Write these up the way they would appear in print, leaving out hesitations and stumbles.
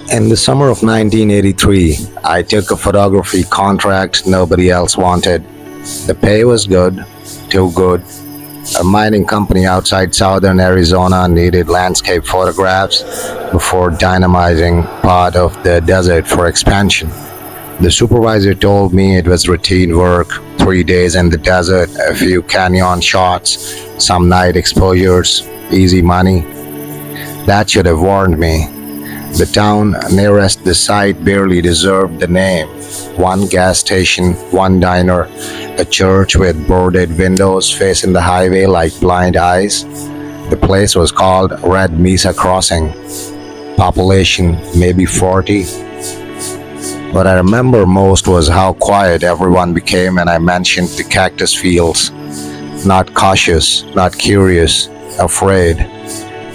In the summer of 1983, I took a photography contract nobody else wanted. The pay was good, too good. A mining company outside southern Arizona needed landscape photographs before dynamizing part of the desert for expansion. The supervisor told me it was routine work, 3 days in the desert, a few canyon shots, some night exposures, easy money. That should have warned me. The town nearest the site barely deserved the name. One gas station, one diner, a church with boarded windows facing the highway like blind eyes. The place was called Red Mesa Crossing. Population maybe 40. What I remember most was how quiet everyone became when I mentioned the cactus fields. Not cautious, not curious, afraid.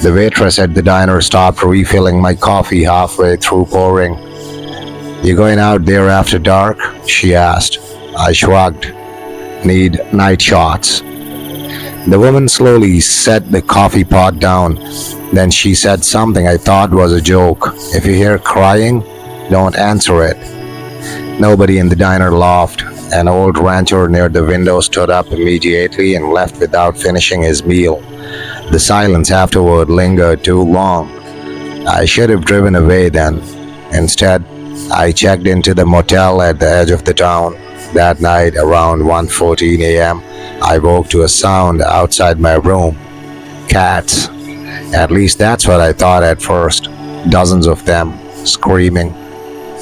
The waitress at the diner stopped refilling my coffee halfway through pouring. "You going out there after dark?" she asked. I shrugged. "Need night shots." The woman slowly set the coffee pot down. Then she said something I thought was a joke. "If you hear crying, don't answer it." Nobody in the diner laughed. An old rancher near the window stood up immediately and left without finishing his meal. The silence afterward lingered too long. I should have driven away then. Instead, I checked into the motel at the edge of the town. That night, around 1:14 a.m., I woke to a sound outside my room. Cats. At least that's what I thought at first. Dozens of them, screaming.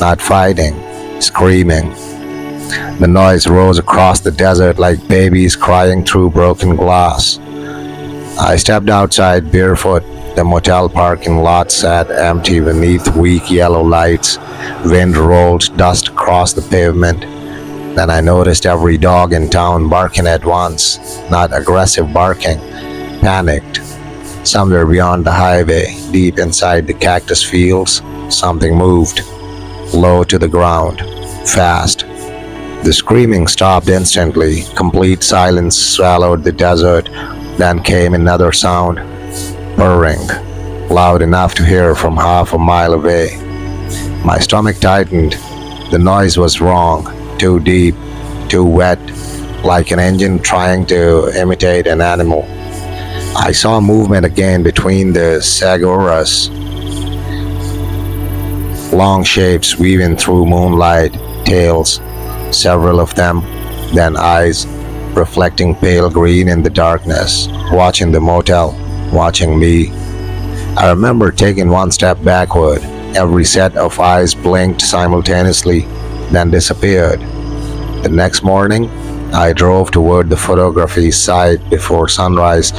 Not fighting, screaming. The noise rose across the desert like babies crying through broken glass. I stepped outside barefoot. The motel parking lot sat empty beneath weak yellow lights. Wind rolled dust across the pavement. Then I noticed every dog in town barking at once. Not aggressive barking, panicked. Somewhere beyond the highway, deep inside the cactus fields, something moved. Low to the ground, fast. The screaming stopped instantly. Complete silence swallowed the desert. Then came another sound, purring, loud enough to hear from half a mile away. My stomach tightened. The noise was wrong, too deep, too wet, like an engine trying to imitate an animal. I saw movement again between the saguaros, long shapes weaving through moonlight, tails, several of them, then eyes reflecting pale green in the darkness, watching the motel, watching me. I remember taking one step backward. Every set of eyes blinked simultaneously, then disappeared. The next morning, I drove toward the photography site before sunrise.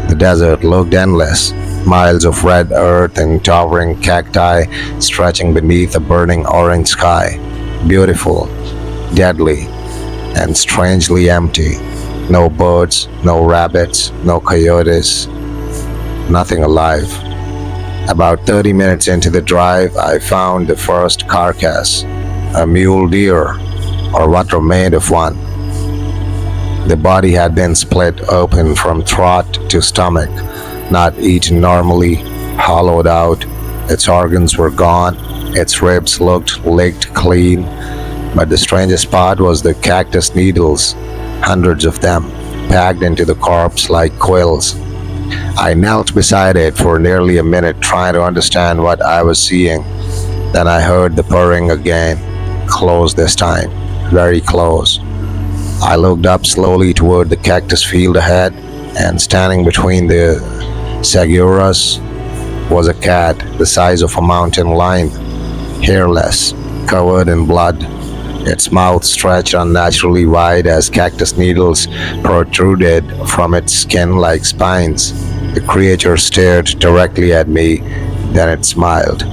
The desert looked endless. Miles of red earth and towering cacti stretching beneath a burning orange sky. Beautiful, deadly, and strangely empty. No birds, no rabbits, no coyotes, nothing alive. About 30 minutes into the drive, I found the first carcass, a mule deer, or what remained of one. The body had been split open from throat to stomach, not eaten normally, hollowed out. Its organs were gone, its ribs looked licked clean. But the strangest part was the cactus needles, hundreds of them, packed into the corpse like quills. I knelt beside it for nearly a minute trying to understand what I was seeing. Then I heard the purring again, close this time, very close. I looked up slowly toward the cactus field ahead, and standing between the saguaros was a cat the size of a mountain lion, hairless, covered in blood. Its mouth stretched unnaturally wide as cactus needles protruded from its skin like spines. The creature stared directly at me, then it smiled.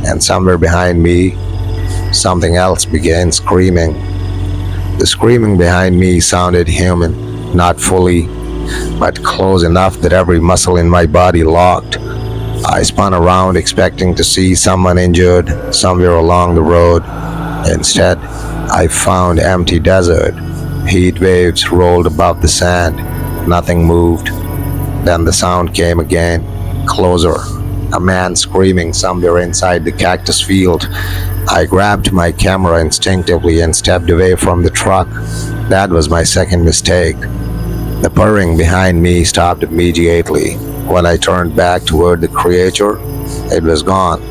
And somewhere behind me, something else began screaming. The screaming behind me sounded human, not fully, but close enough that every muscle in my body locked. I spun around expecting to see someone injured somewhere along the road. Instead, I found empty desert. Heat waves rolled above the sand. Nothing moved. Then the sound came again, closer, a man screaming somewhere inside the cactus field. I grabbed my camera instinctively and stepped away from the truck. That was my second mistake. The purring behind me stopped immediately. When I turned back toward the creature, it was gone.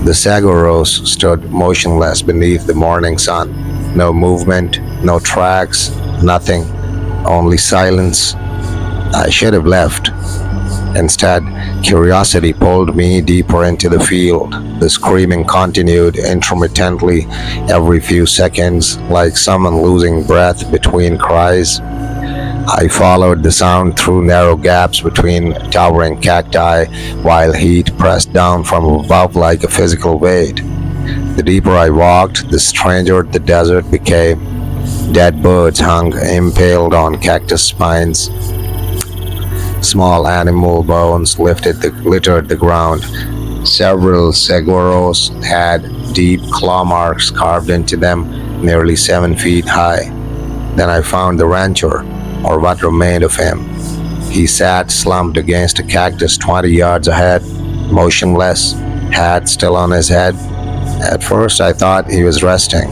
The Saguaros stood motionless beneath the morning sun. No movement, no tracks, nothing, only silence. I should have left. Instead, curiosity pulled me deeper into the field. The screaming continued intermittently every few seconds, like someone losing breath between cries. I followed the sound through narrow gaps between towering cacti while heat pressed down from above like a physical weight. The deeper I walked, the stranger the desert became. Dead birds hung impaled on cactus spines. Small animal bones littered the ground. Several saguaros had deep claw marks carved into them, nearly 7 feet high. Then I found the rancher, or what remained of him. He sat slumped against a cactus 20 yards ahead, motionless, hat still on his head. At first I thought he was resting.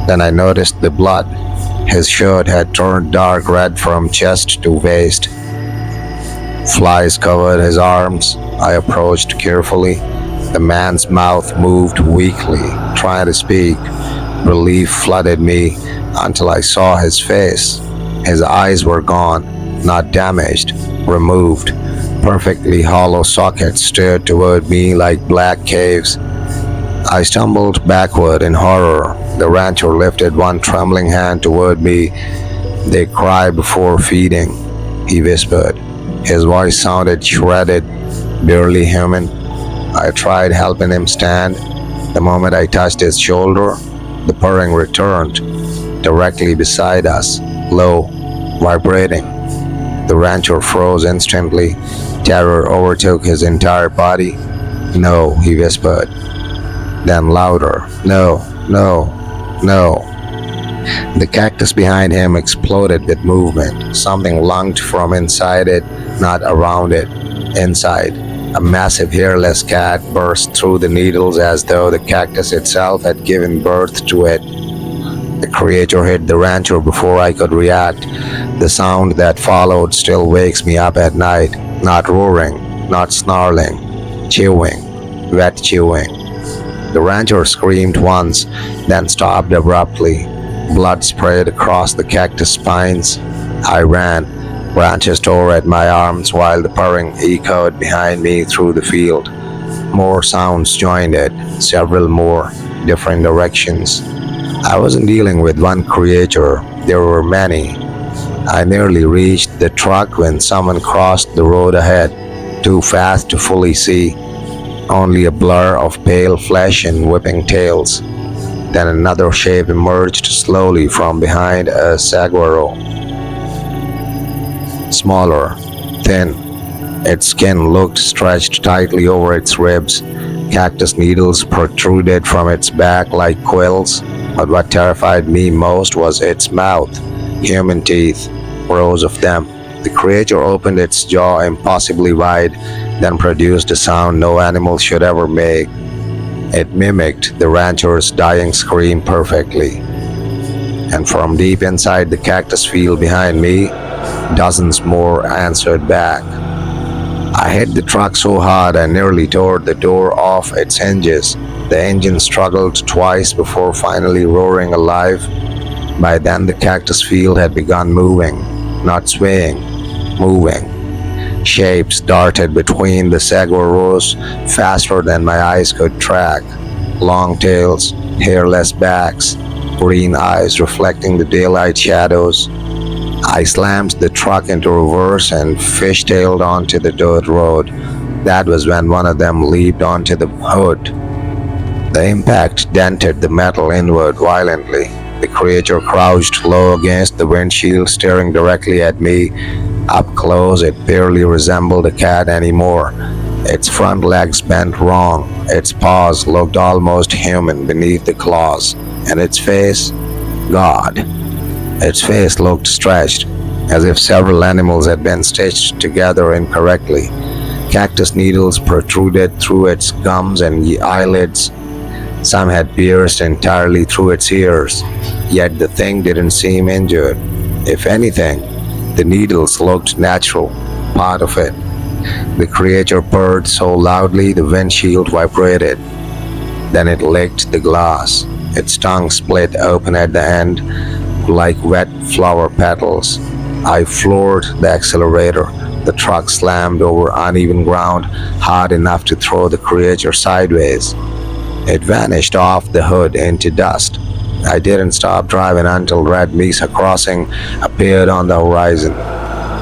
Then I noticed the blood. His shirt had turned dark red from chest to waist. Flies covered his arms. I approached carefully. The man's mouth moved weakly, trying to speak. Relief flooded me until I saw his face. His eyes were gone, not damaged, removed. Perfectly hollow sockets stared toward me like black caves. I stumbled backward in horror. The rancher lifted one trembling hand toward me. "They cry before feeding," he whispered. His voice sounded shredded, barely human. I tried helping him stand. The moment I touched his shoulder, the purring returned, directly beside us, low, vibrating. The rancher froze instantly. Terror overtook his entire body. "No," he whispered. Then louder, "No, no, no." The cactus behind him exploded with movement. Something lunged from inside it, not around it, inside. A massive hairless cat burst through the needles as though the cactus itself had given birth to it. The creature hit the rancher before I could react. The sound that followed still wakes me up at night. Not roaring, not snarling, chewing, wet chewing. The rancher screamed once, then stopped abruptly. Blood sprayed across the cactus spines. I ran. Branches tore at my arms while the purring echoed behind me through the field. More sounds joined it, several more, different directions. I wasn't dealing with one creature, there were many. I nearly reached the truck when someone crossed the road ahead, too fast to fully see. Only a blur of pale flesh and whipping tails. Then another shape emerged slowly from behind a saguaro. Smaller, thin. Its skin looked stretched tightly over its ribs. Cactus needles protruded from its back like quills. But what terrified me most was its mouth. Human teeth, rows of them. The creature opened its jaw impossibly wide, then produced a sound no animal should ever make. It mimicked the rancher's dying scream perfectly. And from deep inside the cactus field behind me, dozens more answered back. I hit the truck so hard I nearly tore the door off its hinges. The engine struggled twice before finally roaring alive. By then the cactus field had begun moving, not swaying, moving. Shapes darted between the saguaros faster than my eyes could track. Long tails, hairless backs, green eyes reflecting the daylight shadows. I slammed the truck into reverse and fishtailed onto the dirt road. That was when one of them leaped onto the hood. The impact dented the metal inward violently. The creature crouched low against the windshield, staring directly at me. Up close, it barely resembled a cat anymore. Its front legs bent wrong. Its paws looked almost human beneath the claws. And its face? God. Its face looked stretched, as if several animals had been stitched together incorrectly. Cactus needles protruded through its gums and eyelids. Some had pierced entirely through its ears, yet the thing didn't seem injured. If anything, the needles looked natural, part of it. The creature purred so loudly the windshield vibrated. Then it licked the glass. Its tongue split open at the end like wet flower petals. I floored the accelerator. The truck slammed over uneven ground hard enough to throw the creature sideways. It vanished off the hood into dust. I didn't stop driving until Red Mesa Crossing appeared on the horizon.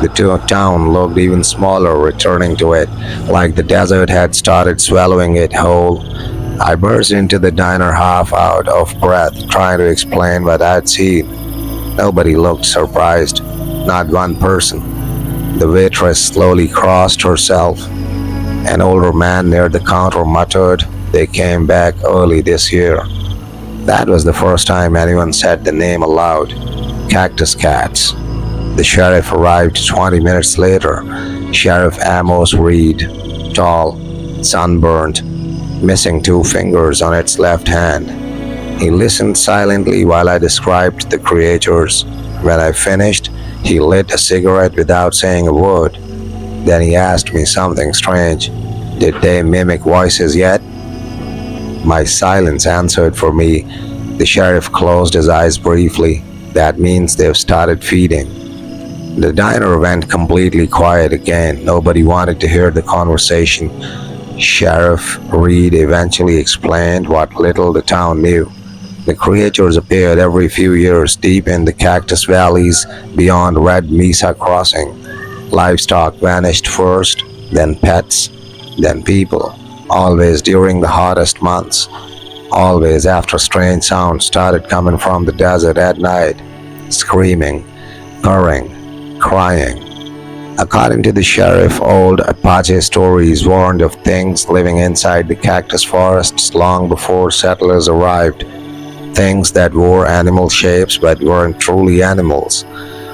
The town looked even smaller returning to it, like the desert had started swallowing it whole. I burst into the diner half out of breath, trying to explain what I'd seen. Nobody looked surprised, not one person. The waitress slowly crossed herself. An older man near the counter muttered, "They came back early this year." That was the first time anyone said the name aloud. Cactus Cats. The sheriff arrived 20 minutes later. Sheriff Amos Reed, tall, sunburned, missing 2 fingers on its left hand. He listened silently while I described the creatures. When I finished, he lit a cigarette without saying a word. Then he asked me something strange. Did they mimic voices yet? My silence answered for me. The sheriff closed his eyes briefly. That means they've started feeding. The diner went completely quiet again. Nobody wanted to hear the conversation. Sheriff Reed eventually explained what little the town knew. The creatures appeared every few years deep in the cactus valleys beyond Red Mesa Crossing. Livestock vanished first, then pets, then people. Always during the hottest months. Always after strange sounds started coming from the desert at night. Screaming, purring, crying. According to the sheriff, old Apache stories warned of things living inside the cactus forests long before settlers arrived. Things that wore animal shapes but weren't truly animals.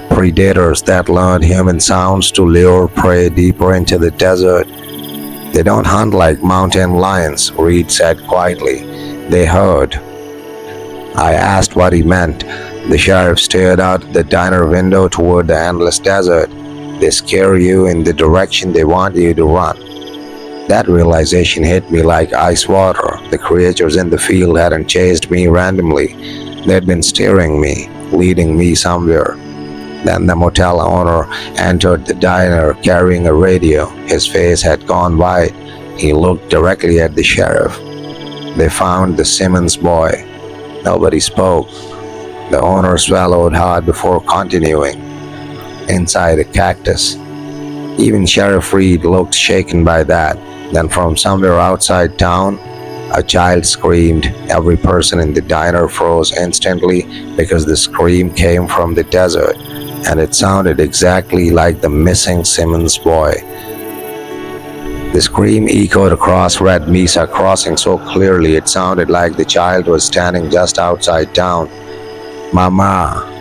Predators that learned human sounds to lure prey deeper into the desert. They don't hunt like mountain lions, Reed said quietly. They herd. I asked what he meant. The sheriff stared out the diner window toward the endless desert. They scare you in the direction they want you to run. That realization hit me like ice water. The creatures in the field hadn't chased me randomly. They'd been steering me, leading me somewhere. Then the motel owner entered the diner carrying a radio. His face had gone white. He looked directly at the sheriff. They found the Simmons boy. Nobody spoke. The owner swallowed hard before continuing. Inside a cactus. Even Sheriff Reed looked shaken by that. Then from somewhere outside town, a child screamed. Every person in the diner froze instantly because the scream came from the desert, and it sounded exactly like the missing Simmons boy. The scream echoed across Red Mesa Crossing so clearly it sounded like the child was standing just outside town. Mama!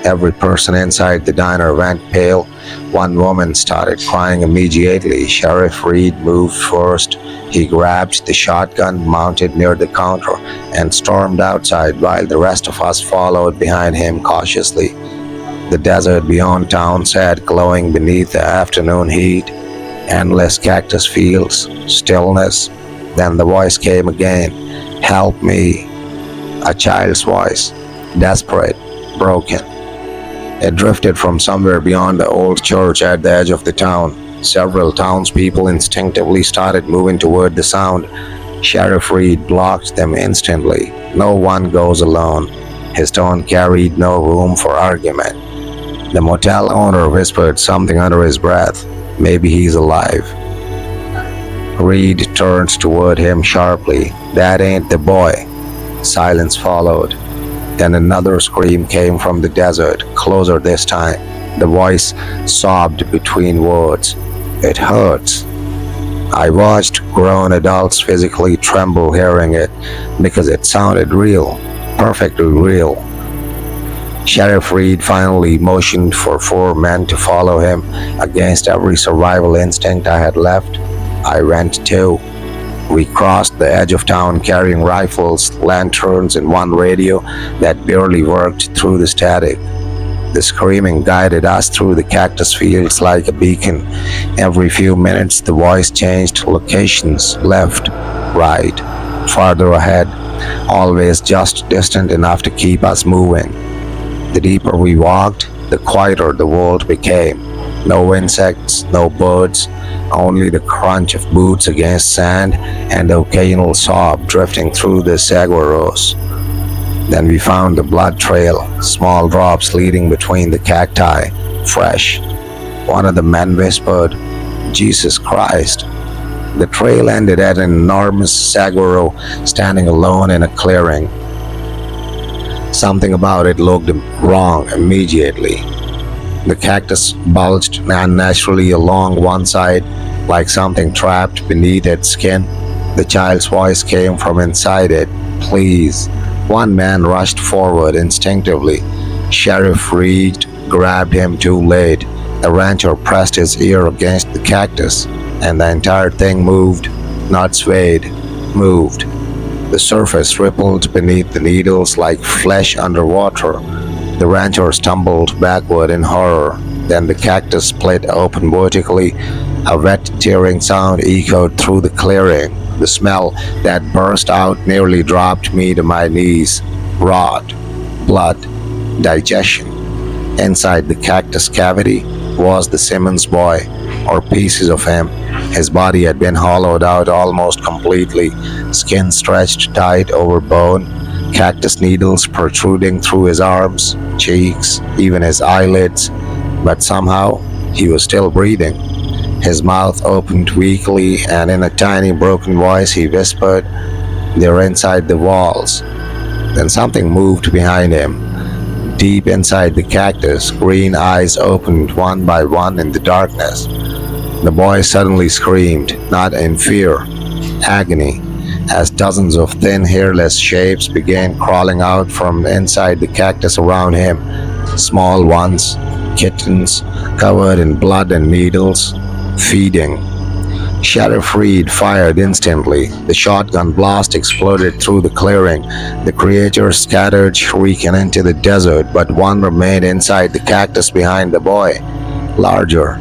Every person inside the diner went pale. One woman started crying immediately. Sheriff Reed moved first. He grabbed the shotgun mounted near the counter and stormed outside while the rest of us followed behind him cautiously. The desert beyond town sat glowing beneath the afternoon heat. Endless cactus fields, stillness. Then the voice came again. Help me. A child's voice. Desperate, broken. It drifted from somewhere beyond the old church at the edge of the town. Several townspeople instinctively started moving toward the sound. Sheriff Reed blocked them instantly. No one goes alone. His tone carried no room for argument. The motel owner whispered something under his breath. Maybe he's alive. Reed turned toward him sharply. That ain't the boy. Silence followed. Then another scream came from the desert, closer this time. The voice sobbed between words. It hurts. I watched grown adults physically tremble hearing it because it sounded real, perfectly real. Sheriff Reed finally motioned for 4 men to follow him. Against every survival instinct I had left, I went too. We crossed the edge of town carrying rifles, lanterns, and one radio that barely worked through the static. The screaming guided us through the cactus fields like a beacon. Every few minutes the voice changed locations, left, right, farther ahead, always just distant enough to keep us moving. The deeper we walked, the quieter the world became. No insects, no birds, only the crunch of boots against sand and the occasional sob drifting through the saguaros. Then we found the blood trail, small drops leading between the cacti, fresh. One of the men whispered, "Jesus Christ." The trail ended at an enormous saguaro standing alone in a clearing. Something about it looked wrong immediately. The cactus bulged unnaturally along one side, like something trapped beneath its skin. The child's voice came from inside it. "Please." One man rushed forward instinctively. Sheriff Reed grabbed him too late. The rancher pressed his ear against the cactus, and the entire thing moved, not swayed, moved. The surface rippled beneath the needles like flesh underwater. The rancher stumbled backward in horror. Then the cactus split open vertically. A wet, tearing sound echoed through the clearing. The smell that burst out nearly dropped me to my knees. Rot, blood, digestion. Inside the cactus cavity was the Simmons boy, or pieces of him. His body had been hollowed out almost completely, skin stretched tight over bone, cactus needles protruding through his arms, cheeks, even his eyelids. But somehow, he was still breathing. His mouth opened weakly, and in a tiny broken voice he whispered, "They're inside the walls." Then something moved behind him. Deep inside the cactus, green eyes opened one by one in the darkness. The boy suddenly screamed, not in fear, agony, as dozens of thin, hairless shapes began crawling out from inside the cactus around him. Small ones, kittens, covered in blood and needles, feeding. Sheriff Reed fired instantly. The shotgun blast exploded through the clearing. The creatures scattered, shrieking into the desert, but one remained inside the cactus behind the boy, larger,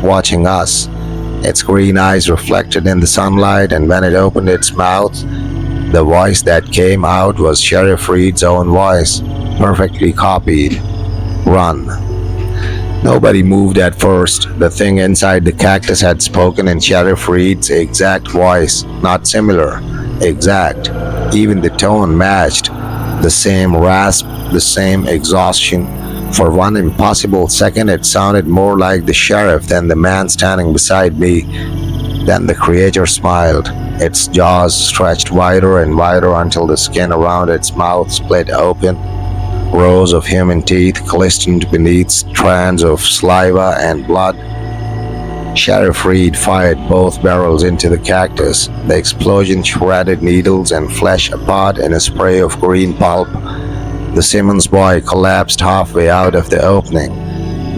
watching us. Its green eyes reflected in the sunlight, and when it opened its mouth, the voice that came out was Sheriff Reed's own voice, perfectly copied. "Run." Nobody moved at first. The thing inside the cactus had spoken in Sheriff Reed's exact voice. Not similar, exact. Even the tone matched. The same rasp, the same exhaustion. For one impossible second it sounded more like the sheriff than the man standing beside me. Then the creature smiled. Its jaws stretched wider and wider until the skin around its mouth split open. Rows of human teeth glistened beneath strands of saliva and blood. Sheriff Reed fired both barrels into the cactus. The explosion shredded needles and flesh apart in a spray of green pulp. The Simmons boy collapsed halfway out of the opening,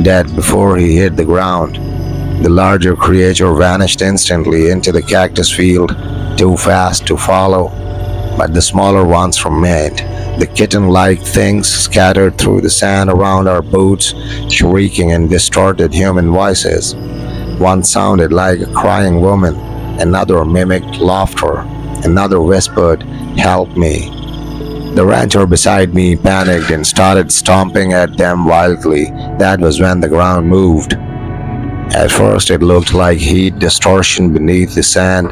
dead before he hit the ground. The larger creature vanished instantly into the cactus field, too fast to follow, but the smaller ones remained. The kitten-like things scattered through the sand around our boots, shrieking in distorted human voices. One sounded like a crying woman, another mimicked laughter, another whispered, "Help me." The rancher beside me panicked and started stomping at them wildly. That was when the ground moved. At first it looked like heat distortion beneath the sand.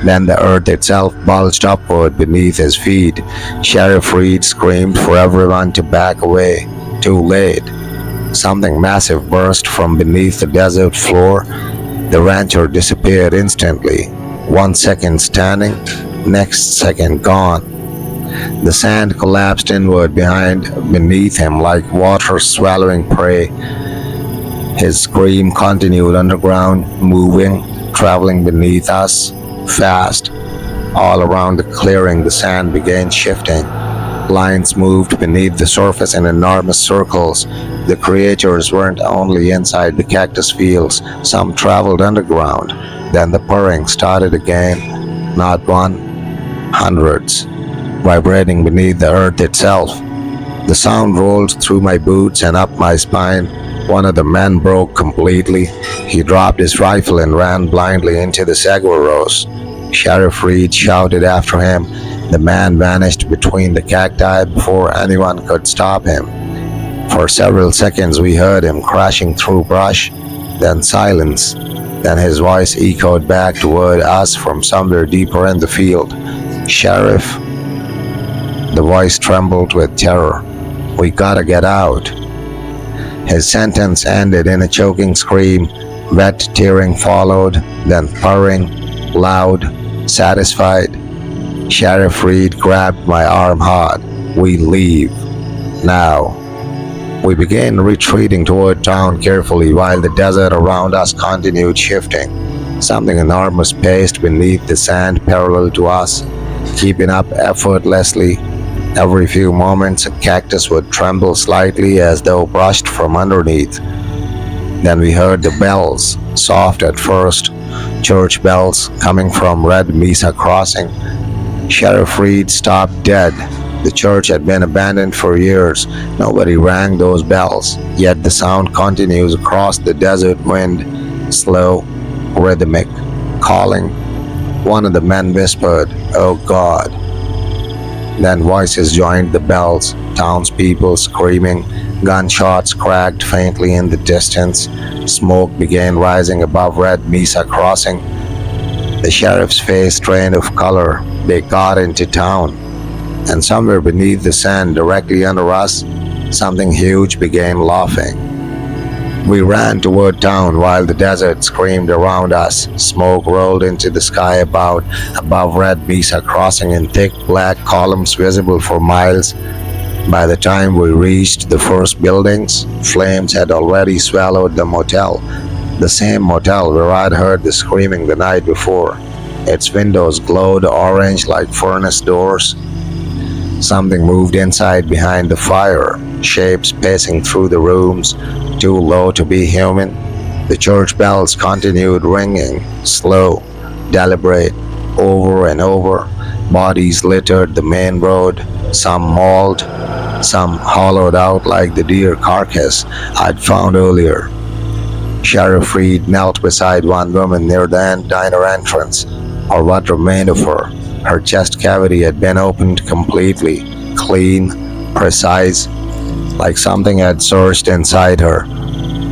Then the earth itself bulged upward beneath his feet. Sheriff Reed screamed for everyone to back away. Too late. Something massive burst from beneath the desert floor. The rancher disappeared instantly. 1 second standing, next second gone. The sand collapsed inward beneath him like water swallowing prey. His scream continued underground, moving, traveling beneath us. Fast. All around the clearing the sand began shifting, Lines moved beneath the surface in enormous circles. The creatures weren't only inside the cactus fields, some traveled underground. Then the purring started again. Not one, hundreds, vibrating beneath the earth itself. The sound rolled through my boots and up my spine. One of the men broke completely. He dropped his rifle and ran blindly into the saguaro rows. Sheriff Reed shouted after him. The man vanished between the cacti before anyone could stop him. For several seconds we heard him crashing through brush, then silence. Then his voice echoed back toward us from somewhere deeper in the field. "Sheriff." The voice trembled with terror. "We gotta get out." His sentence ended in a choking scream. Wet tearing followed, then purring, loud, satisfied. Sheriff Reed grabbed my arm hard. "We leave. Now." We began retreating toward town carefully while the desert around us continued shifting. Something enormous paced beneath the sand parallel to us, keeping up effortlessly. Every few moments a cactus would tremble slightly as though brushed from underneath. Then we heard the bells, soft at first, church bells coming from Red Mesa Crossing. Sheriff Reed stopped dead. The church had been abandoned for years. Nobody rang those bells, yet the sound continues across the desert wind, slow, rhythmic, calling. One of the men whispered, "Oh God." Then voices joined the bells, townspeople screaming. Gunshots cracked faintly in the distance. Smoke began rising above Red Mesa Crossing. The sheriff's face drained of color. They got into town. And somewhere beneath the sand, directly under us, something huge began laughing. We ran toward town while the desert screamed around us. Smoke rolled into the sky above Red Mesa Crossing in thick black columns visible for miles. By the time we reached the first buildings, flames had already swallowed the motel. The same motel where I'd heard the screaming the night before. Its windows glowed orange like furnace doors. Something moved inside behind the fire, shapes pacing through the rooms, too low to be human. The church bells continued ringing, slow, deliberate, over and over. Bodies littered the main road, some mauled, some hollowed out like the deer carcass I'd found earlier. Sheriff Reed knelt beside one woman near the diner entrance, or what remained of her. Her chest cavity had been opened completely, clean, precise, like something had searched inside her.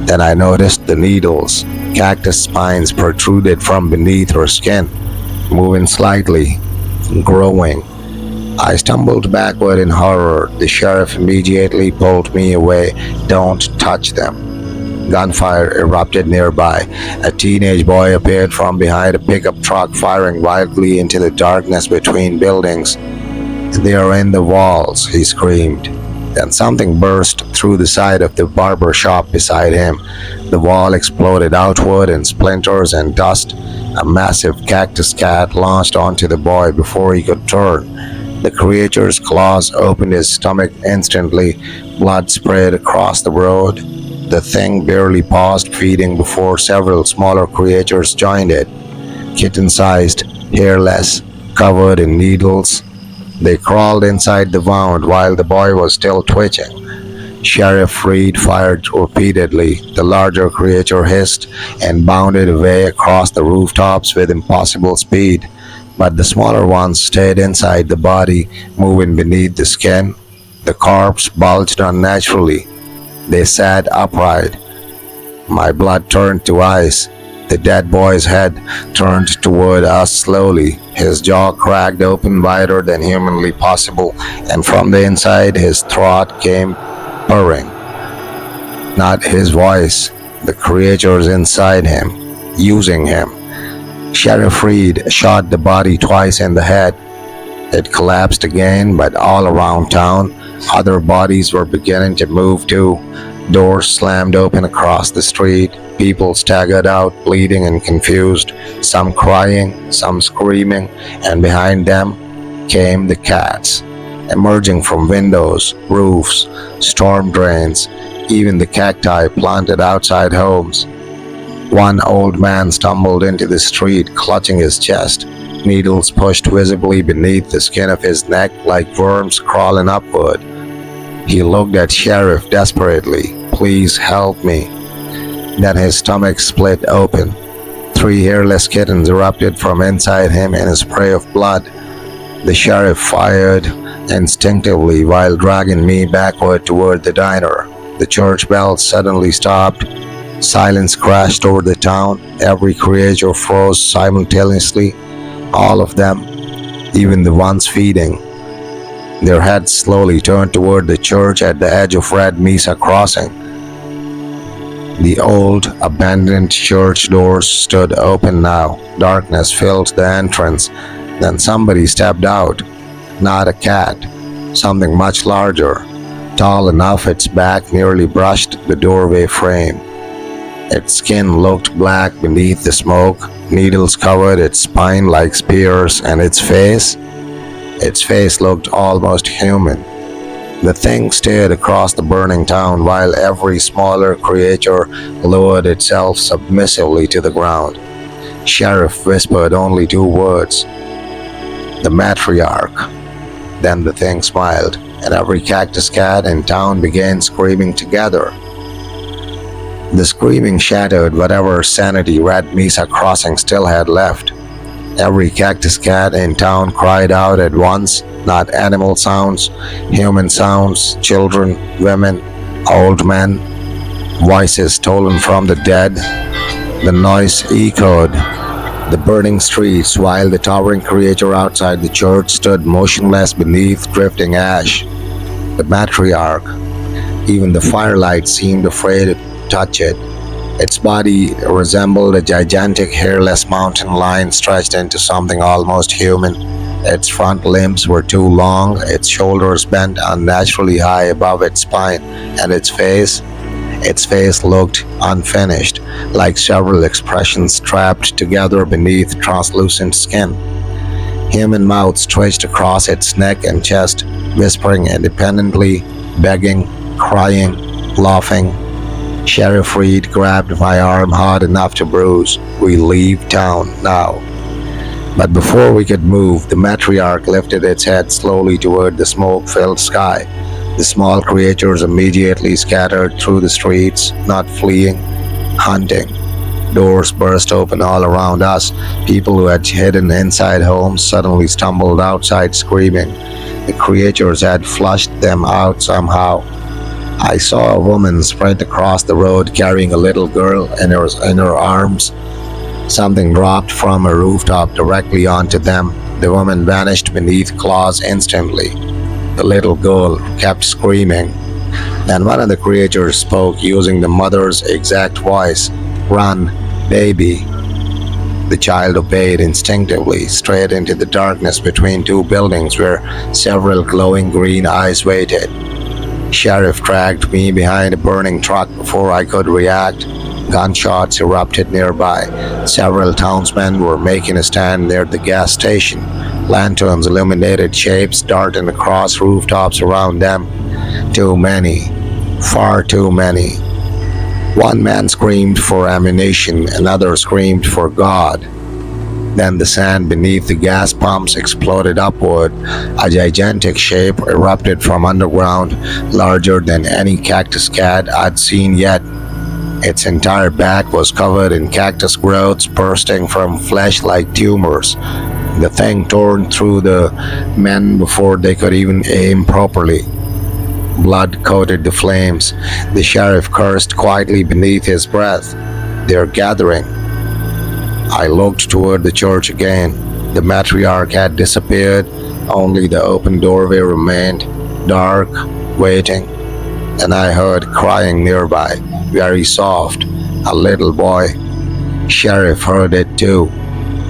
Then I noticed the needles. Cactus spines protruded from beneath her skin, moving slightly, growing. I stumbled backward in horror. The sheriff immediately pulled me away. "Don't touch them." Gunfire erupted nearby. A teenage boy appeared from behind a pickup truck, firing wildly into the darkness between buildings. "They are in the walls," he screamed. Then something burst through the side of the barber shop beside him. The wall exploded outward in splinters and dust. A massive cactus cat launched onto the boy before he could turn. The creature's claws opened his stomach instantly. Blood sprayed across the road. The thing barely paused feeding before several smaller creatures joined it, kitten-sized, hairless, covered in needles. They crawled inside the wound while the boy was still twitching. Sheriff Reed fired repeatedly. The larger creature hissed and bounded away across the rooftops with impossible speed, but the smaller ones stayed inside the body, moving beneath the skin. The corpse bulged unnaturally. They sat upright. My blood turned to ice. The dead boy's head turned toward us slowly. His jaw cracked open wider than humanly possible, and from the inside his throat came purring. Not his voice, the creatures inside him, using him. Sheriff Reed shot the body twice in the head. It collapsed again, but all around town, other bodies were beginning to move too. Doors slammed open across the street. People staggered out, bleeding and confused, some crying, some screaming, and behind them came the cats. emerging from windows, roofs, storm drains, even the cacti planted outside homes. One old man stumbled into the street, clutching his chest, needles pushed visibly beneath the skin of his neck like worms crawling upward. He looked at Sheriff desperately. "Please help me." Then his stomach split open. 3 hairless kittens erupted from inside him in a spray of blood. The sheriff fired instinctively while dragging me backward toward the diner. The church bells suddenly stopped. Silence crashed over the town. Every creature froze simultaneously. All of them, even the ones feeding. Their heads slowly turned toward the church at the edge of Red Mesa Crossing. The old, abandoned church doors stood open now. Darkness filled the entrance. Then somebody stepped out. Not a cat. Something much larger. Tall enough its back nearly brushed the doorway frame. Its skin looked black beneath the smoke. Needles covered its spine like spears, and its face looked almost human. The thing stared across the burning town while every smaller creature lowered itself submissively to the ground. Sheriff whispered only 2 words. "The matriarch." Then the thing smiled, and every cactus cat in town began screaming together. The screaming shattered whatever sanity Red Mesa Crossing still had left. Every cactus cat in town cried out at once, not animal sounds, human sounds, children, women, old men, voices stolen from the dead. The noise echoed the burning streets while the towering creature outside the church stood motionless beneath drifting ash. The matriarch. Even the firelight seemed afraid to touch it. Its body resembled a gigantic hairless mountain lion stretched into something almost human. Its front limbs were too long, its shoulders bent unnaturally high above its spine, and its face looked unfinished, like several expressions trapped together beneath translucent skin. Human mouths stretched across its neck and chest, whispering independently, begging, crying, laughing. Sheriff Reed grabbed my arm hard enough to bruise. "We leave town now." But before we could move, the matriarch lifted its head slowly toward the smoke-filled sky. The small creatures immediately scattered through the streets, not fleeing, hunting. Doors burst open all around us. People who had hidden inside homes suddenly stumbled outside screaming. The creatures had flushed them out somehow. I saw a woman sprint across the road carrying a little girl in her arms. Something dropped from a rooftop directly onto them. The woman vanished beneath claws instantly. The little girl kept screaming. Then one of the creatures spoke using the mother's exact voice. "Run, baby." The child obeyed instinctively, straight into the darkness between 2 buildings where several glowing green eyes waited. Sheriff dragged me behind a burning truck before I could react. Gunshots erupted nearby. Several townsmen were making a stand near the gas station. Lanterns illuminated shapes darting across rooftops around them. Too many. Far too many. One man screamed for ammunition, another screamed for God. Then the sand beneath the gas pumps exploded upward. A gigantic shape erupted from underground, larger than any cactus cat I'd seen yet. Its entire back was covered in cactus growths bursting from flesh like tumors. The thing tore through the men before they could even aim properly. Blood coated the flames. The sheriff cursed quietly beneath his breath. "They're gathering." I looked toward the church again. The matriarch had disappeared. Only the open doorway remained, dark, waiting. And I heard crying nearby, very soft. A little boy. Sheriff heard it too.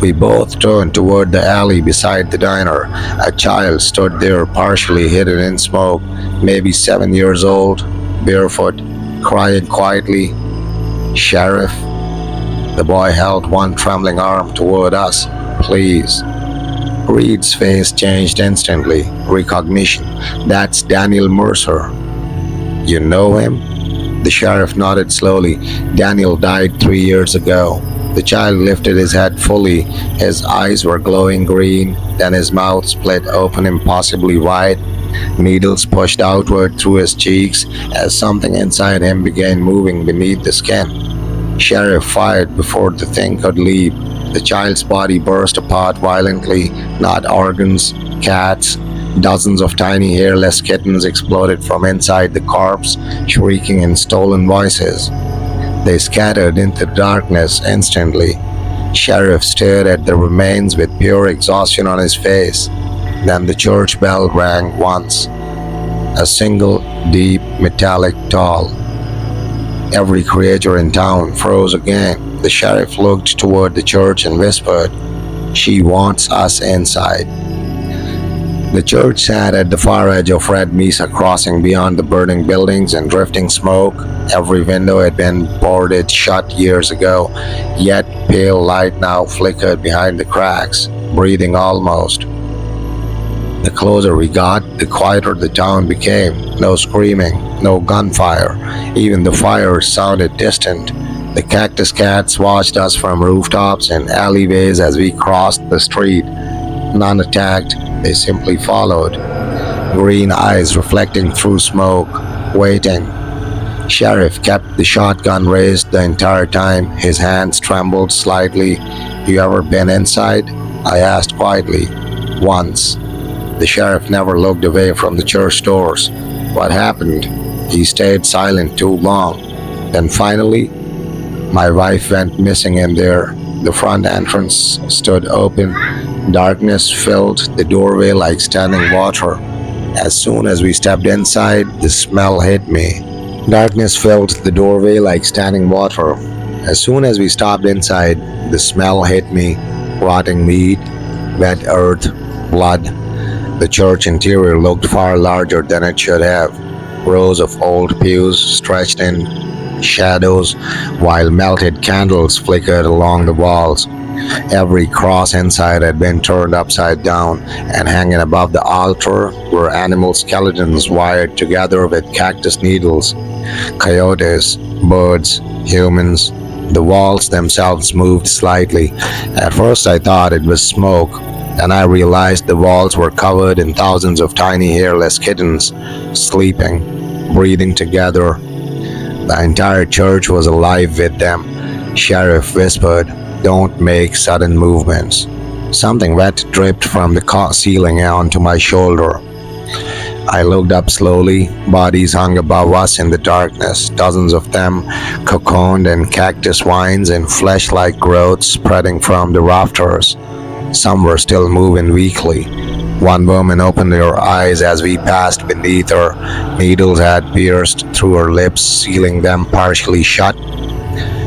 We both turned toward the alley beside the diner. A child stood there partially hidden in smoke, maybe 7 years old, barefoot, crying quietly. "Sheriff?" The boy held one trembling arm toward us. "Please." Reed's face changed instantly. Recognition. That's Daniel Mercer. You know him? The sheriff nodded slowly. Daniel died 3 years ago. The child lifted his head fully. His eyes were glowing green, then his mouth split open impossibly wide. Needles pushed outward through his cheeks as something inside him began moving beneath the skin. Sheriff fired before the thing could leap. The child's body burst apart violently, not organs, cats. Dozens of tiny hairless kittens exploded from inside the corpse, shrieking in stolen voices. They scattered into the darkness instantly. Sheriff stared at the remains with pure exhaustion on his face. Then the church bell rang once. A single, deep, metallic toll. Every creature in town froze again. The sheriff looked toward the church and whispered, "She wants us inside." The church sat at the far edge of Red Mesa Crossing beyond the burning buildings and drifting smoke. Every window had been boarded shut years ago, yet pale light now flickered behind the cracks, breathing almost. The closer we got, the quieter the town became. No screaming, no gunfire. Even the fires sounded distant. The Cactus Cats watched us from rooftops and alleyways as we crossed the street. None attacked, they simply followed. Green eyes reflecting through smoke, waiting. Sheriff kept the shotgun raised the entire time. His hands trembled slightly. "You ever been inside?" I asked quietly. "Once." The sheriff never looked away from the church doors. "What happened?" He stayed silent too long. Then finally, "My wife went missing in there." The front entrance stood open. Darkness filled the doorway like standing water. As soon as we stepped inside, the smell hit me. Darkness filled the doorway like standing water. As soon as we stopped inside, the smell hit me. Rotting meat, wet earth, blood. The church interior looked far larger than it should have. Rows of old pews stretched in shadows, while melted candles flickered along the walls. Every cross inside had been turned upside down, and hanging above the altar were animal skeletons wired together with cactus needles. Coyotes, birds, humans. The walls themselves moved slightly. At first I thought it was smoke. Then I realized the walls were covered in thousands of tiny hairless kittens, sleeping, breathing together. The entire church was alive with them. Sheriff whispered, "Don't make sudden movements." Something wet dripped from the ceiling onto my shoulder. I looked up slowly. Bodies hung above us in the darkness, dozens of them, cocooned in cactus vines and flesh-like growths spreading from the rafters. Some were still moving weakly. One woman opened her eyes as we passed beneath her. Needles had pierced through her lips, sealing them partially shut.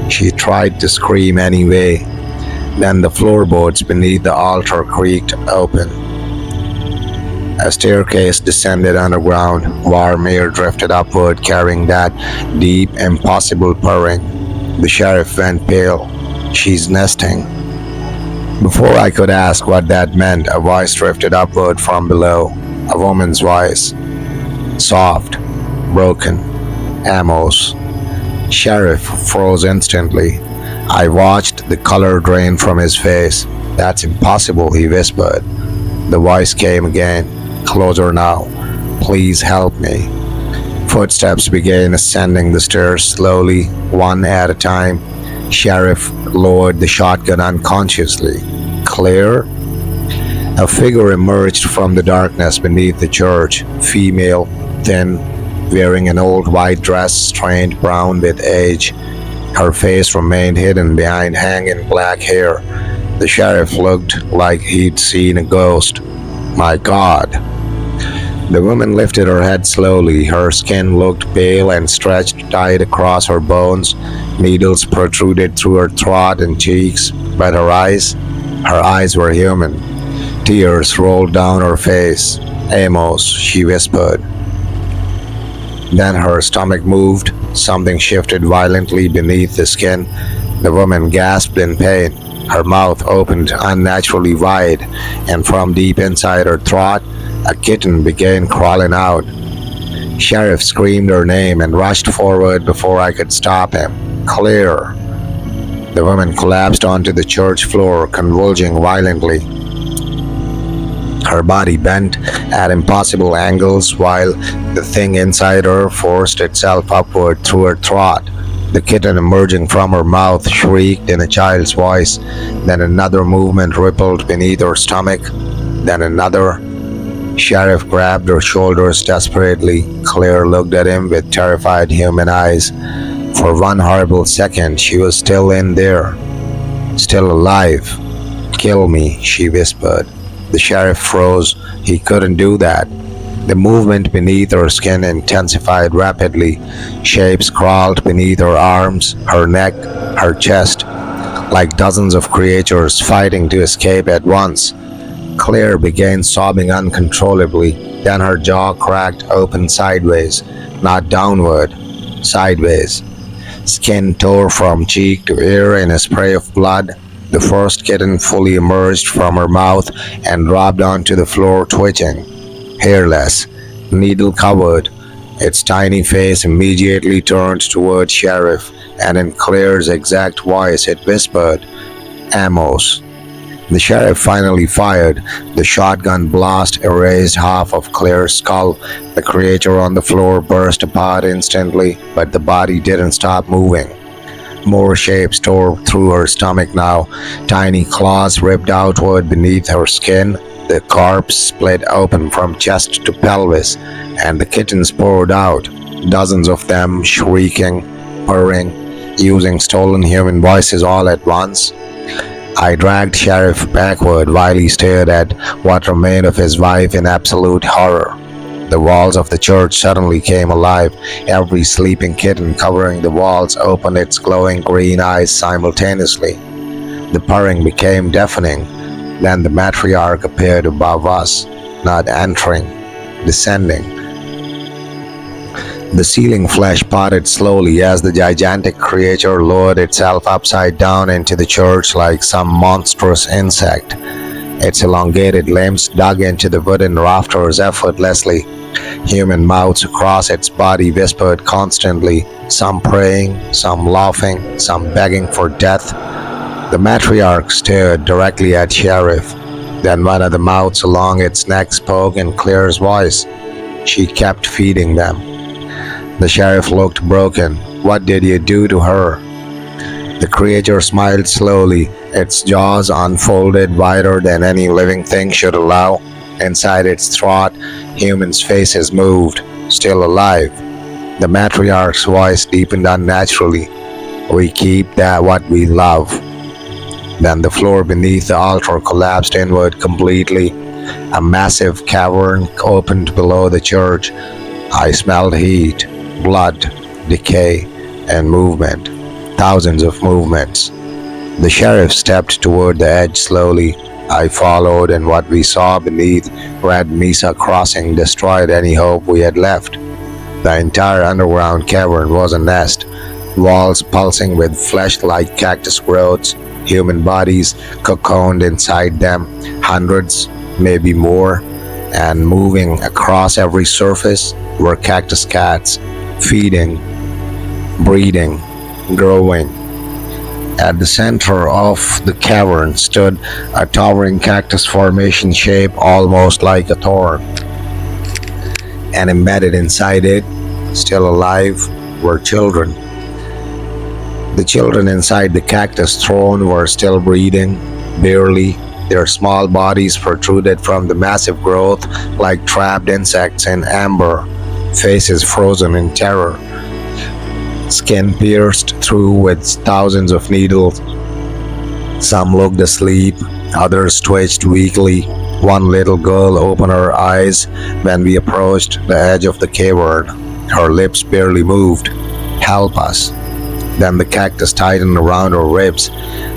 She tried to scream anyway. Then the floorboards beneath the altar creaked open. A staircase descended underground. Warm air drifted upward, carrying that deep, impossible purring. The sheriff went pale. "She's nesting." Before I could ask what that meant, a voice drifted upward from below. A woman's voice. Soft, broken. Amos. Sheriff froze instantly. I watched the color drain from his face. "That's impossible," he whispered. The voice came again, closer now. "Please help me." Footsteps began ascending the stairs slowly, one at a time. Sheriff lowered the shotgun unconsciously. Clear? A figure emerged from the darkness beneath the church, female, thin, wearing an old white dress stained brown with age. Her face remained hidden behind hanging black hair. The sheriff looked like he'd seen a ghost. "My God." The woman lifted her head slowly. Her skin looked pale and stretched tight across her bones. Needles protruded through her throat and cheeks, but her eyes were human. Tears rolled down her face. "Amos," she whispered. Then her stomach moved. Something shifted violently beneath the skin. The woman gasped in pain. Her mouth opened unnaturally wide, and from deep inside her throat, a kitten began crawling out. Sheriff screamed her name and rushed forward before I could stop him. Clear! The woman collapsed onto the church floor, convulsing violently. Her body bent at impossible angles while the thing inside her forced itself upward through her throat. The kitten emerging from her mouth shrieked in a child's voice. Then another movement rippled beneath her stomach. Then another. Sheriff grabbed her shoulders desperately. Claire looked at him with terrified human eyes. For one horrible second, she was still in there. Still alive. Kill me, she whispered. The sheriff froze. He couldn't do that. The movement beneath her skin intensified rapidly. Shapes crawled beneath her arms, her neck, her chest, like dozens of creatures fighting to escape at once. Claire began sobbing uncontrollably. Then her jaw cracked open sideways, not downward, sideways. Skin tore from cheek to ear in a spray of blood. The first kitten fully emerged from her mouth and dropped onto the floor twitching. Hairless, needle-covered, its tiny face immediately turned toward Sheriff, and in Claire's exact voice it whispered, "Amos." The sheriff finally fired. The shotgun blast erased half of Claire's skull. The creature on the floor burst apart instantly, but the body didn't stop moving. More shapes tore through her stomach now. Tiny claws ripped outward beneath her skin. The corpse split open from chest to pelvis, and the kittens poured out, dozens of them shrieking, purring, using stolen human voices all at once. I dragged Sheriff backward while he stared at what remained of his wife in absolute horror. The walls of the church suddenly came alive. Every sleeping kitten covering the walls opened its glowing green eyes simultaneously. The purring became deafening. Then the matriarch appeared above us, not entering, descending. The ceiling flesh parted slowly as the gigantic creature lowered itself upside down into the church like some monstrous insect. Its elongated limbs dug into the wooden rafters effortlessly. Human mouths across its body whispered constantly, some praying, some laughing, some begging for death. The matriarch stared directly at Sheriff. Then one of the mouths along its neck spoke in Claire's voice. She kept feeding them. The sheriff looked broken. "What did you do to her?" The creature smiled slowly, its jaws unfolded wider than any living thing should allow. Inside its throat, humans' faces moved, still alive. The matriarch's voice deepened unnaturally. "We keep that what we love." Then the floor beneath the altar collapsed inward completely. A massive cavern opened below the church. I smelled heat, blood, decay, and movement. Thousands of movements. The sheriff stepped toward the edge slowly. I followed, and what we saw beneath Red Mesa Crossing destroyed any hope we had left. The entire underground cavern was a nest, walls pulsing with flesh-like cactus growths, human bodies cocooned inside them, hundreds, maybe more, and moving across every surface were cactus cats, feeding, breeding, growing. At the center of the cavern stood a towering cactus formation shape almost like a thorn. And embedded inside it, still alive, were children. The children inside the cactus throne were still breathing, barely. Their small bodies protruded from the massive growth like trapped insects in amber, faces frozen in terror. Skin pierced through with thousands of needles. Some looked asleep, others twitched weakly. One little girl opened her eyes when we approached the edge of the cavern. Her lips barely moved. "Help us." Then the cactus tightened around her ribs.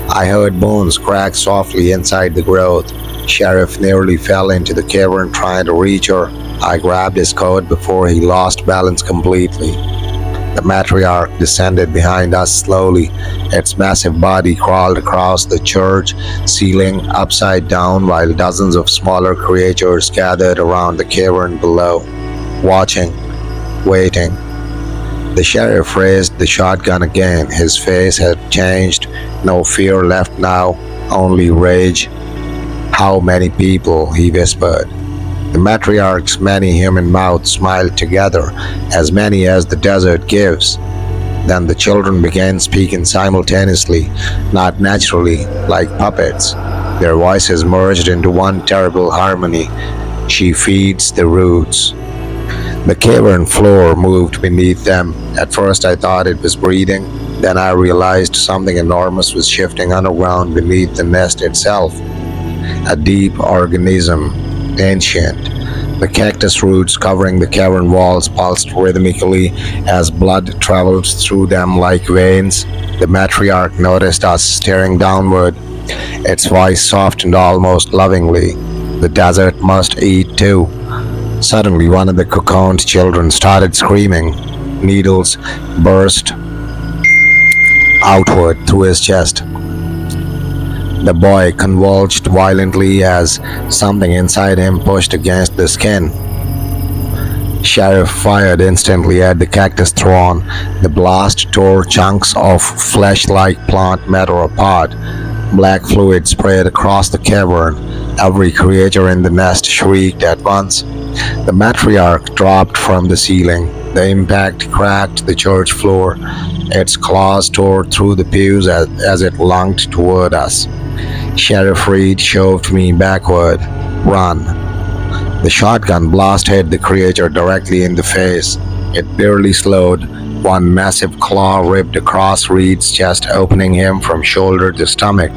I heard bones crack softly inside the growth. Sheriff nearly fell into the cavern trying to reach her. I grabbed his coat before he lost balance completely. The matriarch descended behind us slowly. Its massive body crawled across the church ceiling upside down while dozens of smaller creatures gathered around the cavern below, watching, waiting. The sheriff raised the shotgun again. His face had changed. No fear left now, only rage. "How many people?" he whispered. The matriarch's many human mouths smiled together, as many as the desert gives. Then the children began speaking simultaneously, not naturally, like puppets. Their voices merged into one terrible harmony. "She feeds the roots." The cavern floor moved beneath them. At first I thought it was breathing. Then I realized something enormous was shifting underground beneath the nest itself. A deep organism, ancient. The cactus roots covering the cavern walls pulsed rhythmically as blood traveled through them like veins. The matriarch noticed us staring downward. Its voice softened almost lovingly. "The desert must eat too." Suddenly, one of the cocooned children started screaming. Needles burst outward through his chest. The boy convulsed violently as something inside him pushed against the skin. Sheriff fired instantly at the cactus thorn. The blast tore chunks of flesh-like plant matter apart. Black fluid sprayed across the cavern. Every creature in the nest shrieked at once. The matriarch dropped from the ceiling. The impact cracked the church floor. Its claws tore through the pews as it lunged toward us. Sheriff Reed shoved me backward. "Run." The shotgun blast hit the creature directly in the face. It barely slowed. One massive claw ripped across Reed's chest, opening him from shoulder to stomach.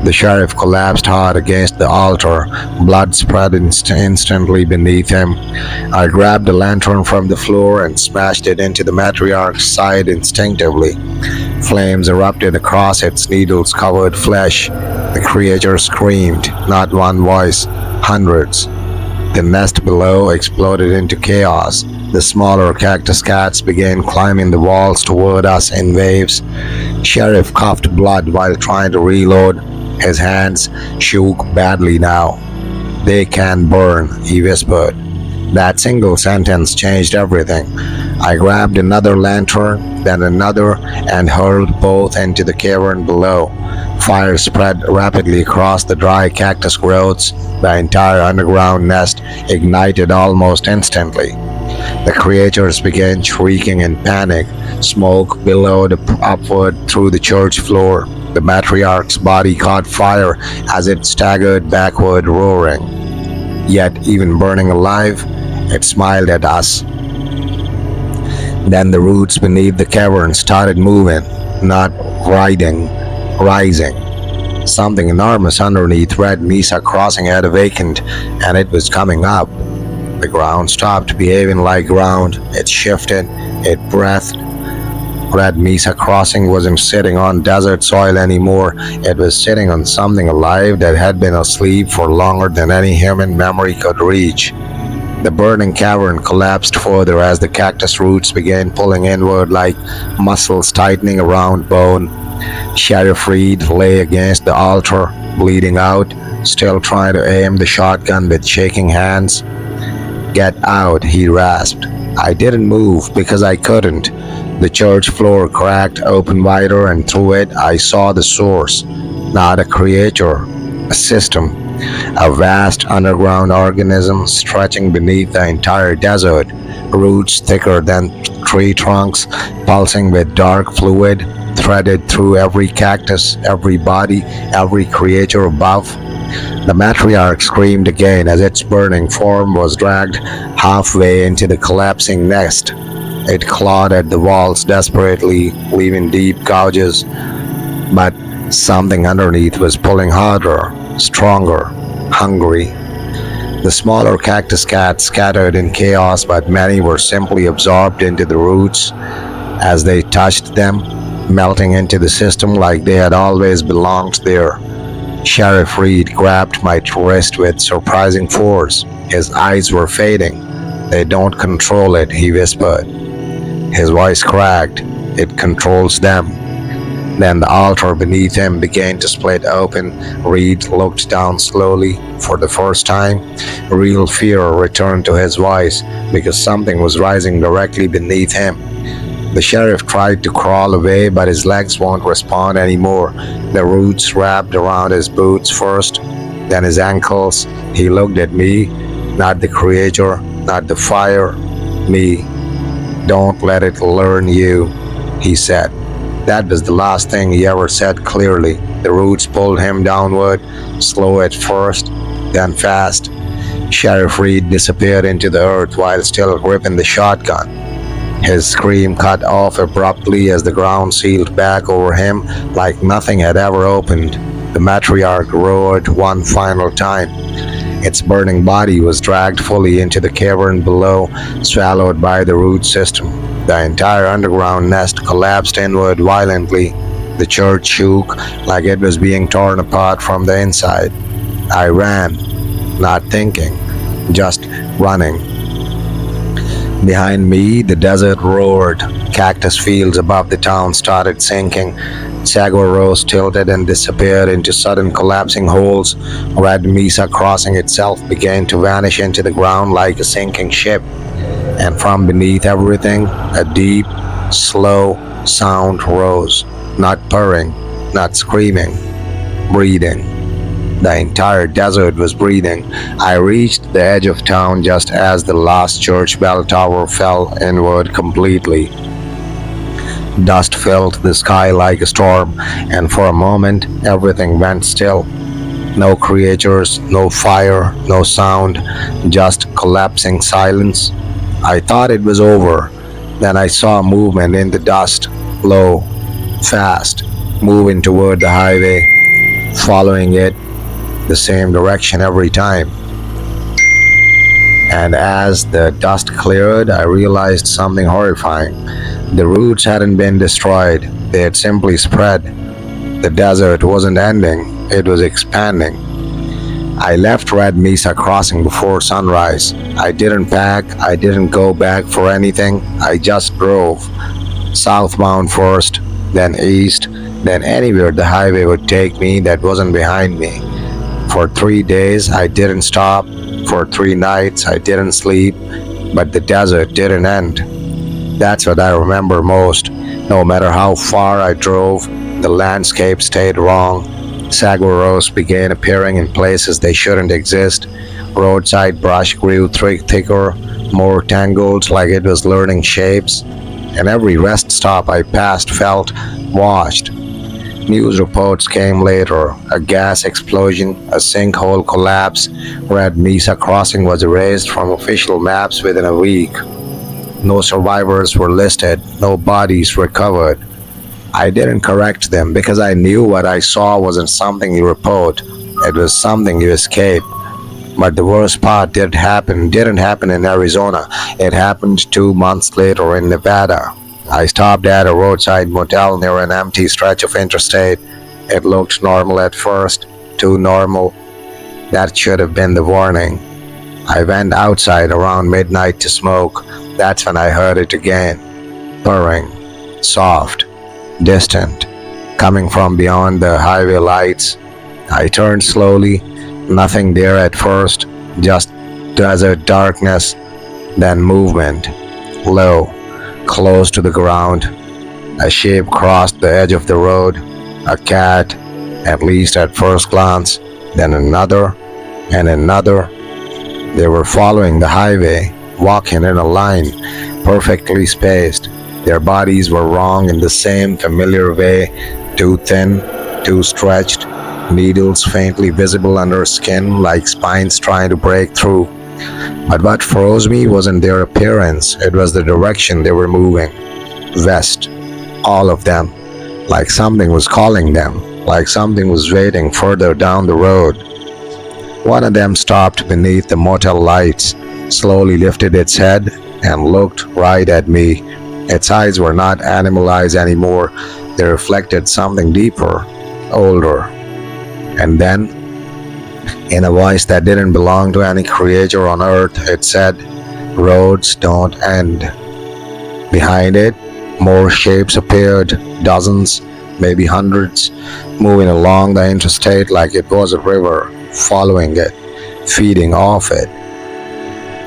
The sheriff collapsed hard against the altar. Blood spread instantly beneath him. I grabbed a lantern from the floor and smashed it into the matriarch's side instinctively. Flames erupted across its needles-covered flesh. The creature screamed, not one voice, hundreds. The nest below exploded into chaos. The smaller cactus cats began climbing the walls toward us in waves. Sheriff coughed blood while trying to reload. His hands shook badly now. "They can burn," he whispered. That single sentence changed everything. I grabbed another lantern, then another, and hurled both into the cavern below. Fire spread rapidly across the dry cactus growths. The entire underground nest ignited almost instantly. The creatures began shrieking in panic. Smoke billowed upward through the church floor. The matriarch's body caught fire as it staggered backward, roaring. Yet, even burning alive, it smiled at us. Then the roots beneath the cavern started moving, not rising. Something enormous underneath Red Mesa Crossing had awakened, and it was coming up. The ground stopped behaving like ground. It shifted, it breathed. Red Mesa Crossing wasn't sitting on desert soil anymore. It was sitting on something alive that had been asleep for longer than any human memory could reach. The burning cavern collapsed further as the cactus roots began pulling inward like muscles tightening around bone. Sheriff Reed lay against the altar, bleeding out, still trying to aim the shotgun with shaking hands. "Get out," he rasped. I didn't move because I couldn't. The church floor cracked open wider, and through it I saw the source. Not a creature, a system. A vast underground organism stretching beneath the entire desert. Roots thicker than tree trunks, pulsing with dark fluid, threaded through every cactus, every body, every creature above. The matriarch screamed again as its burning form was dragged halfway into the collapsing nest. It clawed at the walls desperately, leaving deep gouges, but something underneath was pulling harder, stronger, hungry. The smaller cactus cats scattered in chaos, but many were simply absorbed into the roots as they touched them, melting into the system like they had always belonged there. Sheriff Reed grabbed my wrist with surprising force. His eyes were fading. "They don't control it," he whispered. His voice cracked. It controls them. Then the altar beneath him began to split open. Reed looked down slowly. For the first time, real fear returned to his voice because something was rising directly beneath him. The sheriff tried to crawl away, but his legs won't respond anymore. The roots wrapped around his boots first, then his ankles. He looked at me, not the creature, not the fire, me. "Don't let it learn you," he said. That was the last thing he ever said clearly. The roots pulled him downward, slow at first, then fast. Sheriff Reed disappeared into the earth while still gripping the shotgun. His scream cut off abruptly as the ground sealed back over him like nothing had ever opened. The matriarch roared one final time. Its burning body was dragged fully into the cavern below, swallowed by the root system. The entire underground nest collapsed inward violently. The church shook like it was being torn apart from the inside. I ran, not thinking, just running. Behind me, the desert roared. Cactus fields above the town started sinking. Saguaro Rose tilted and disappeared into sudden collapsing holes. Red Mesa crossing itself began to vanish into the ground like a sinking ship. And from beneath everything, a deep, slow sound rose. Not purring, not screaming, breathing. The entire desert was breathing. I reached the edge of town just as the last church bell tower fell inward completely. Dust filled the sky like a storm, and for a moment everything went still. No creatures, no fire, no sound, just collapsing silence. I thought it was over. Then I saw movement in the dust, low, fast, moving toward the highway, following it the same direction every time. And as the dust cleared, I realized something horrifying. The roots hadn't been destroyed, they had simply spread. The desert wasn't ending, it was expanding. I left Red Mesa Crossing before sunrise. I didn't pack, I didn't go back for anything, I just drove. Southbound first, then east, then anywhere the highway would take me that wasn't behind me. For 3 days I didn't stop, for 3 nights I didn't sleep, but the desert didn't end. That's what I remember most. No matter how far I drove, the landscape stayed wrong. Saguaros began appearing in places they shouldn't exist. Roadside brush grew thicker, more tangled like it was learning shapes. And every rest stop I passed felt washed. News reports came later. A gas explosion, a sinkhole collapse. Red Mesa Crossing was erased from official maps within a week. No survivors were listed, no bodies recovered. I didn't correct them because I knew what I saw wasn't something you report, it was something you escape. But the worst part didn't happen in Arizona. It happened 2 months later in Nevada. I stopped at a roadside motel near an empty stretch of interstate. It looked normal at first, too normal. That should have been the warning. I went outside around midnight to smoke. That's when I heard it again. Purring, soft, distant, coming from beyond the highway lights. I turned slowly, nothing there at first, just desert darkness, then movement, low, close to the ground. A shape crossed the edge of the road, a cat, at least at first glance, then another, and another. They were following the highway, walking in a line, perfectly spaced. Their bodies were wrong in the same familiar way, too thin, too stretched, needles faintly visible under skin like spines trying to break through. But what froze me wasn't their appearance, it was the direction they were moving. West, all of them, like something was calling them, like something was waiting further down the road. One of them stopped beneath the motel lights, slowly lifted its head, and looked right at me. Its eyes were not animal eyes anymore, they reflected something deeper, older. And then, in a voice that didn't belong to any creature on earth, it said, "Roads don't end." Behind it, more shapes appeared, dozens, maybe hundreds, moving along the interstate like it was a river, following it, feeding off it.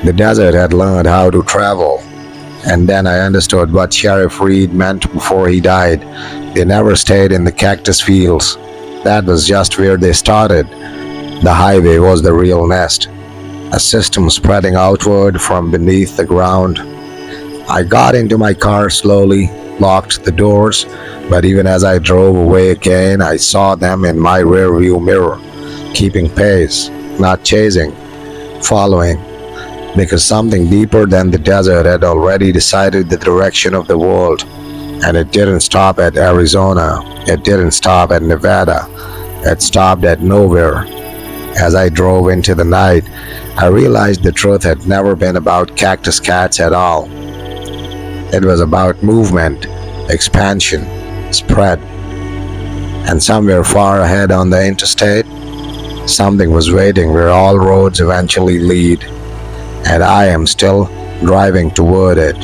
The desert had learned how to travel. And then I understood what Sheriff Reed meant before he died. They never stayed in the cactus fields. That was just where they started. The highway was the real nest, a system spreading outward from beneath the ground. I got into my car slowly, locked the doors, but even as I drove away again, I saw them in my rearview mirror, keeping pace, not chasing, following, because something deeper than the desert had already decided the direction of the world. And it didn't stop at Arizona, it didn't stop at Nevada, it stopped at nowhere. As I drove into the night, I realized the truth had never been about cactus cats at all. It was about movement, expansion, spread. And somewhere far ahead on the interstate, something was waiting where all roads eventually lead. And I am still driving toward it.